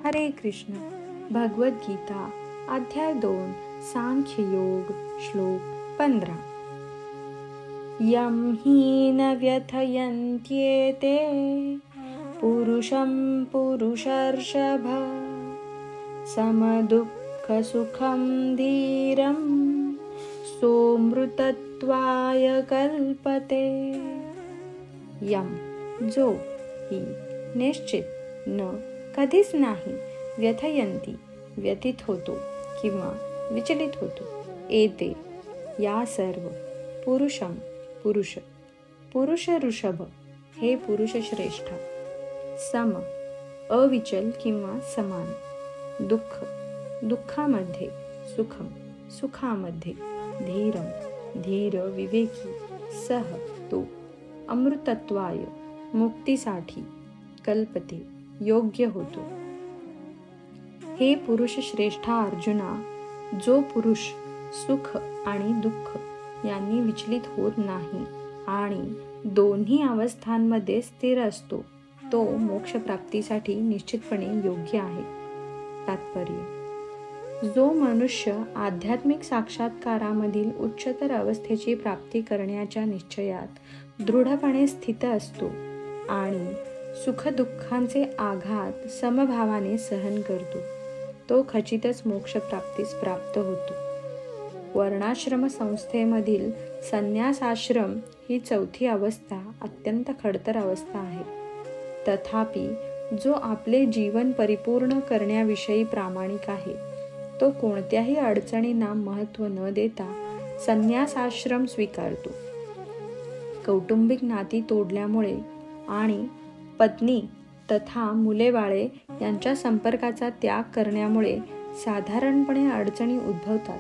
हरे कृष्ण. भगवद्गीता अध्याय 2 सांख्ययोग श्लोक 15. यं हि न व्यथयन्त्येते पुरुषं पुरुषर्षभ समदुःखसुखं धीरं सोऽमृतत्वाय कल्पते. यम जो, ही निश्चित, न कधीच नाही, व्यथयंती व्यथित होतो किंवा विचलित होतो, एते या सर्व, पुरुषम पुरुष, पुरुष ऋषभ हे पुरुष श्रेष्ठ, सम अविचल किंवा समान, दुःख दुःखामध्ये, सुखम सुखामध्ये, धीरम धीर विवेकी, सह तो, अमृतत्वाय मुक्तीसाठी, कल्पते योग्य होतो. हे पुरुष श्रेष्ठा अर्जुना, जो पुरुष सुख आणि दुःख यांनी विचलित होत नाही आणि दोन्ही अवस्थांमध्ये स्थिर असतो, तो मोक्षप्राप्तीसाठी निश्चितपणे योग्य आहे. तात्पर्य: जो मनुष्य आध्यात्मिक साक्षात्कारामधील उच्चतर अवस्थेची प्राप्ती करण्याच्या निश्चयात दृढपणे स्थित असतो आणि सुखदुःखांचे आघात समभावाने सहन करतो, तो खचितच मोक्षप्राप्तीस प्राप्त होतो. वर्णाश्रम संस्थेमधील संन्यासाश्रम ही चौथी अवस्था अत्यंत खडतर अवस्था आहे. तथापि जो आपले जीवन परिपूर्ण करण्याविषयी प्रामाणिक आहे, तो कोणत्याही अडचणींना महत्त्व न देता संन्यासाश्रम स्वीकारतो. कौटुंबिक नाती तोडल्यामुळे आणि पत्नी तथा मुलेबाळे यांच्या संपर्काचा त्याग करण्यामुळे साधारणपणे अडचणी उद्भवतात,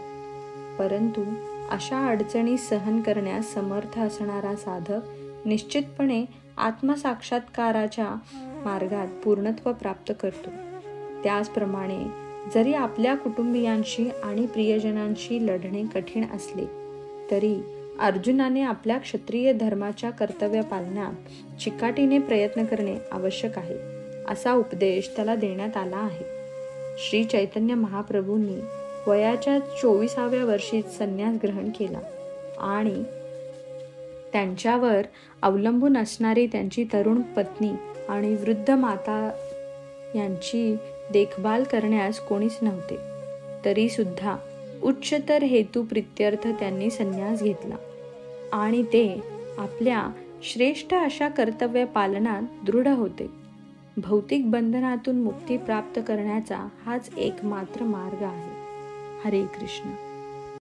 परंतु अशा अडचणी सहन करण्यास समर्थ असणारा साधक निश्चितपणे आत्मसाक्षात्काराच्या मार्गात पूर्णत्व प्राप्त करतो. त्याचप्रमाणे जरी आपल्या कुटुंबियांशी आणि प्रियजनांशी लढणे कठीण असले तरी अर्जुनाने आपल्या क्षत्रिय धर्माच्या कर्तव्य पालनात चिकाटीने प्रयत्न करणे आवश्यक आहे, असा उपदेश त्याला देण्यात आला आहे. श्री चैतन्य महाप्रभूंनी वयाच्या 24व्या वर्षी संन्यास ग्रहण केला आणि त्यांच्यावर अवलंबून असणारी त्यांची तरुण पत्नी आणि वृद्ध माता यांची देखभाल करण्यास कोणीच नव्हते. तरी सुद्धा उच्चतर हेतू प्रित्यर्थ त्यांनी संन्यास घेतला आणि ते आपल्या श्रेष्ठ अशा कर्तव्य पालनात दृढ होते. भौतिक बंधनातून मुक्ती प्राप्त करण्याचा हाच एकमात्र मार्ग आहे. हरे कृष्ण.